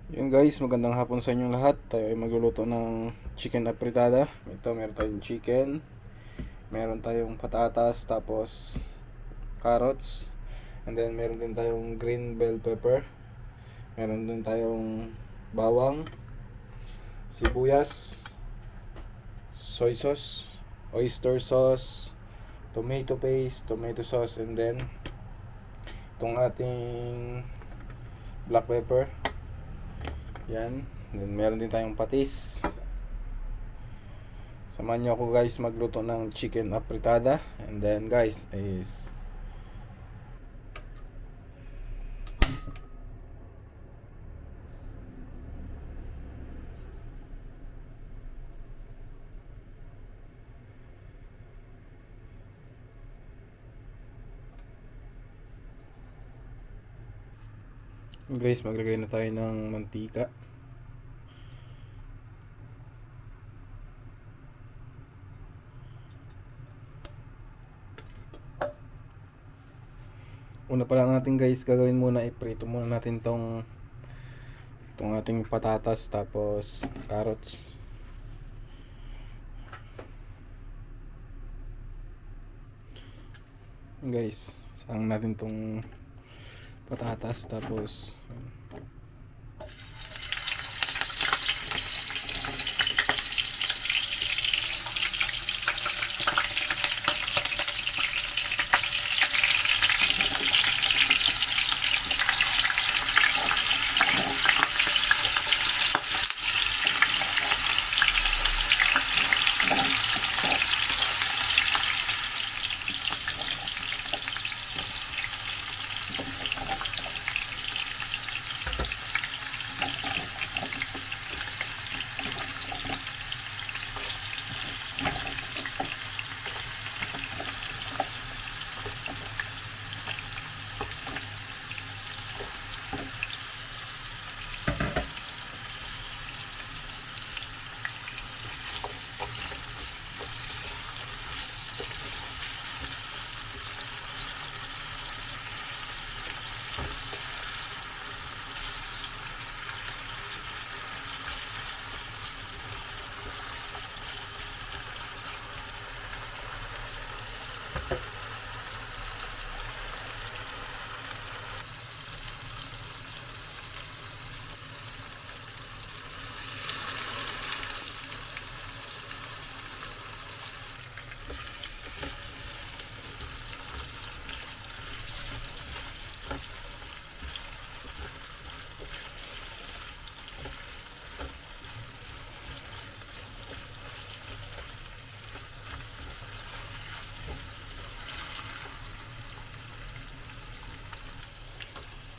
Yun guys, magandang hapon sa inyong lahat. Tayo ay magluluto ng chicken apritada. Ito, meron tayong chicken, meron tayong patatas, tapos carrots, and then meron din tayong green bell pepper, meron din tayong bawang, sibuyas, soy sauce, oyster sauce, tomato paste, tomato sauce, and then itong ating black pepper. Yan. Then meron din tayong patis. Samahan niyo ako guys magluto ng chicken apritada. And then guys is guys, maglagay na tayo ng mantika. Una pa lang natin guys gagawin muna, iprito muna natin tong ating patatas tapos carrots. Guys, sarang natin tong patatas tapos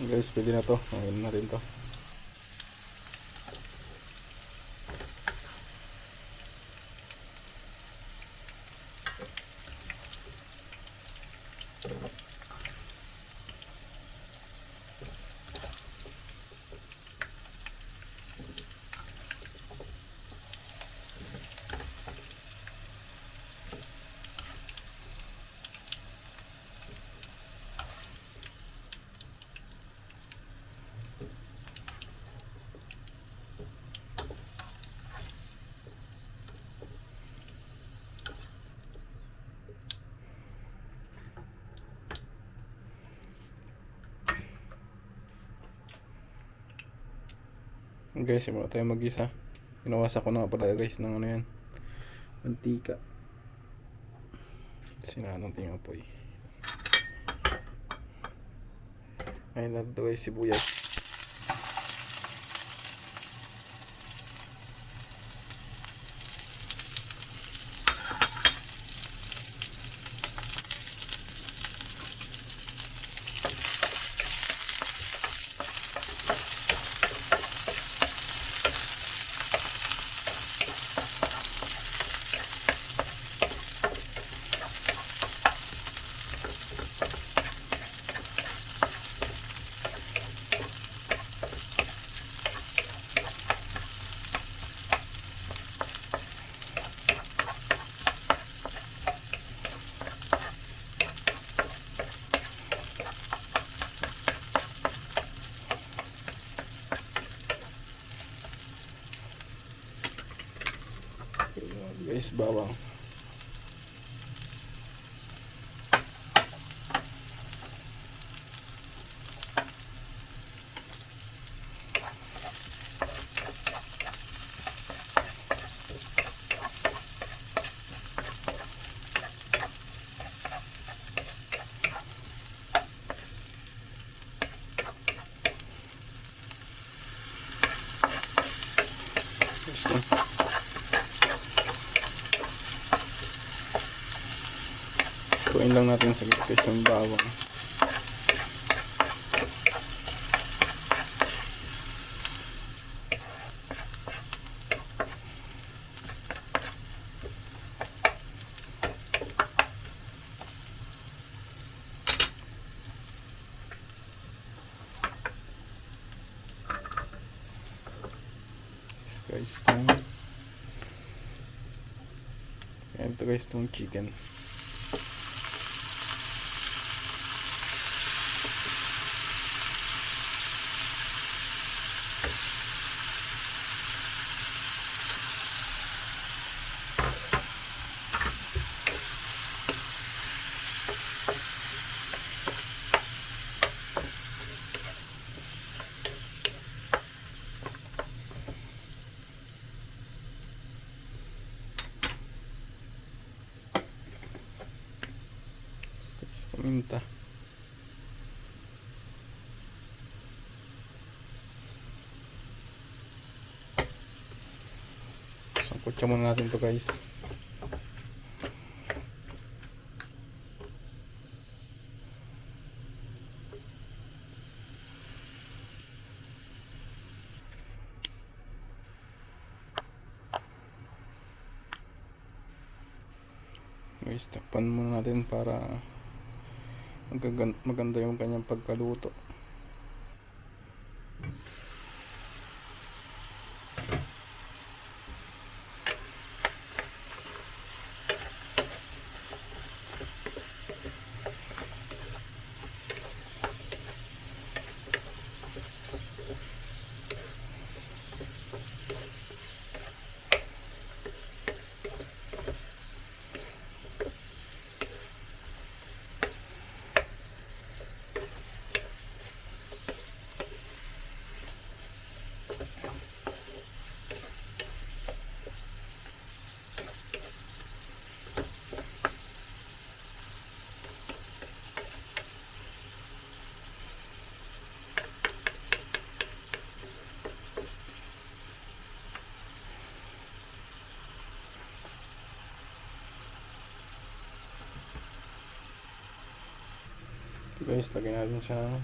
guys, pwede na to. Ayun na rin to. Guys, simula tayo mag-isa. Inawasan ko na nga pala guys ng ano yan, mantika. Sinanong natin yung apoy. Ayun na ito guys, sibuyas. Guys, bawang. Tuin lang natin sa gitpit yung bawang. Guys, ito guys, itong chicken. Paminta. Sangkutsa muna natin to guys. Guys, takpan muna natin para maganda yung kanyang pagkaluto. Guys, lagyan natin siya ng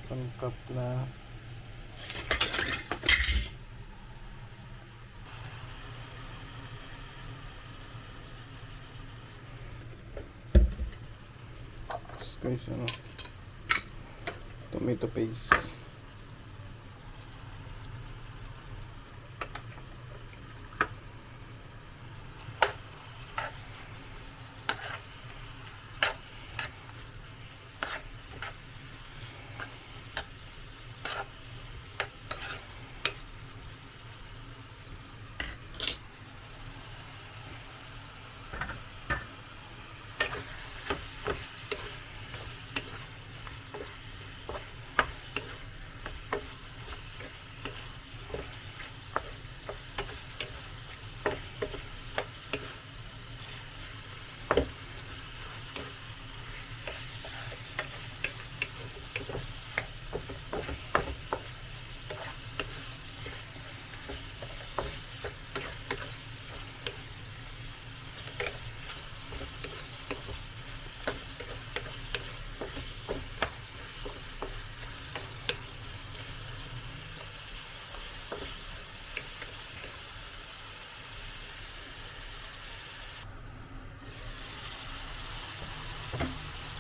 1 cup na guys, tomato paste.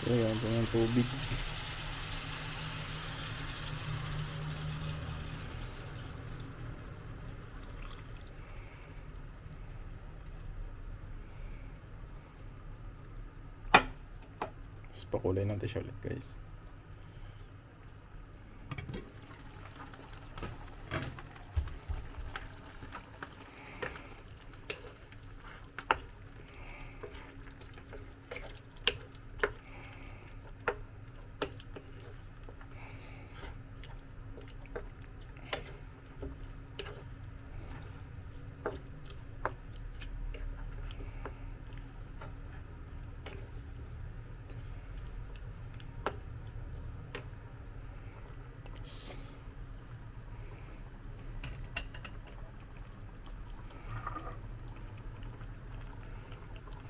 Ayan, ito ng tubig. Tapos pakulay natin siya ulit guys.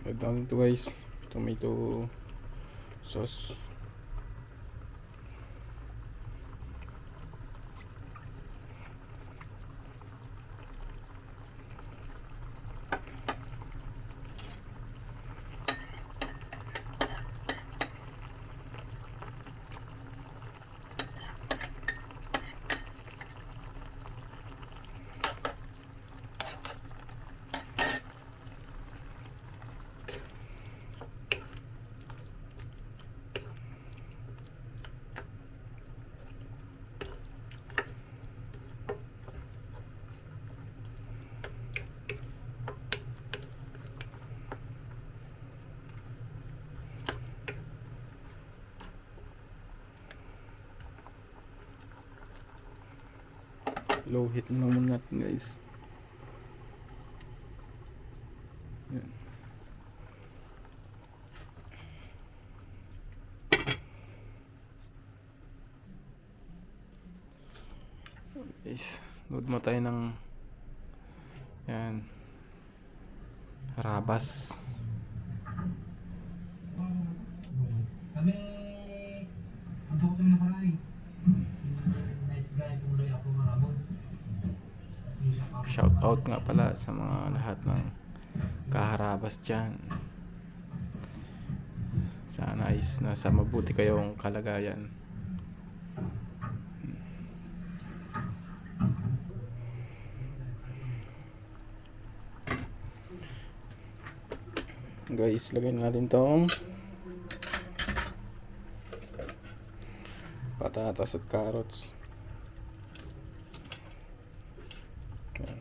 Add natin ito guys, tomato sauce. Low heat na lang muna natin guys. Yan. Guys, load mo tayo ng yan, harabas. Kami ang doktor na paray. Nice guy kulay ako marabos. Shout out nga pala sa mga lahat ng kaharabas dyan. Sana is nasa mabuti kayong kalagayan. Guys, lagyan natin tong patatas at carrots. Yan.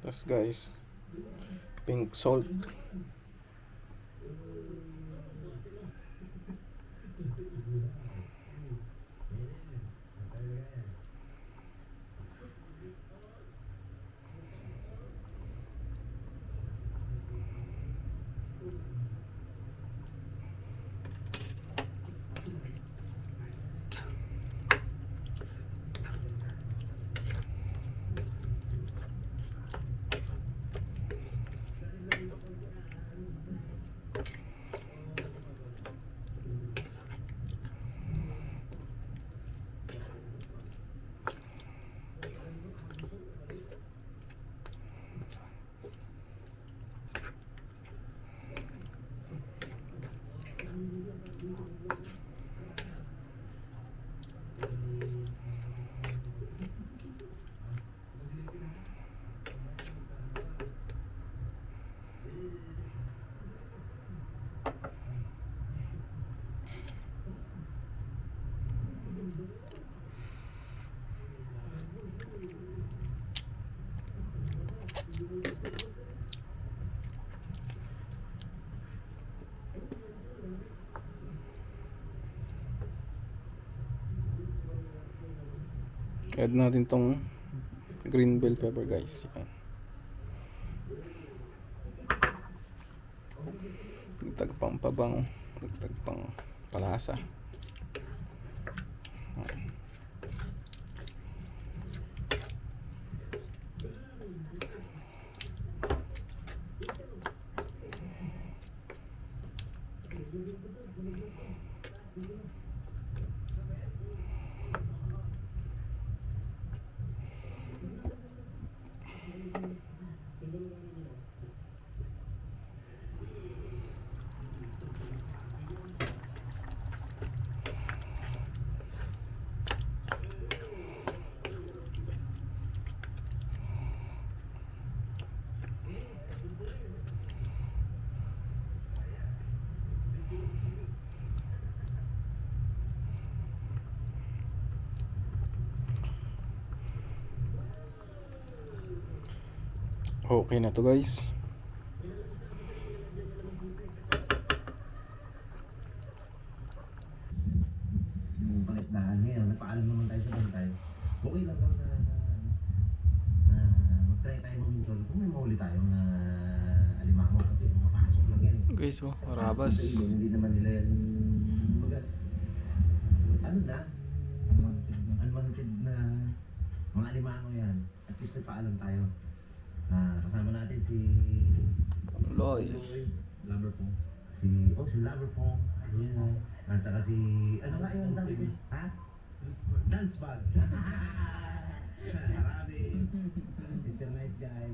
Tapos guys, pink salt. Add natin tong green bell pepper guys. Yan. Dagdag pang pabango, dagdag pang palasa. Yan. Okay na to guys. Yung palisdahan ngayon, nagpaalam naman tayo sa bantay. Okay lang daw na mag-try tayo mag-control kung may mahuli tayo na alimango kasi mapasok lang yan. Guys, oh, Sa marabas. ilog, hindi naman nila yan ano na, unwanted na mga alimango yan. At least nagpaalam tayo. Kasama natin si Loy. Lover po. Si Lover po. Ayun. At saka si, ano nga yung sabi ko? Ha? Dance Bags. Marami. Mr. Nice Guy.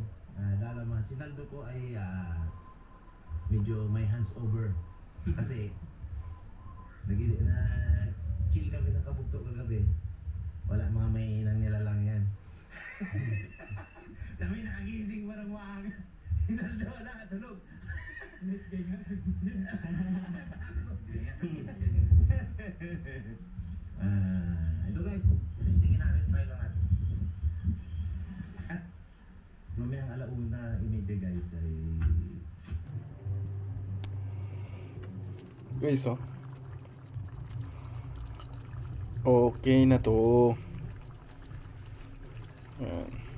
Lalaman. Si Naldo po ay medyo may hands over. Kasi, chill kami ng kabugto kagabi. Wala mga may inang nilalang yan. Kami nakagising parang maaga. Si Naldo wala katulog. Nice guy nga. Ito guys, testingin natin, try lang natin. At mamayang alauna imede guys ay Guys, oh. Okay na to. Ayan.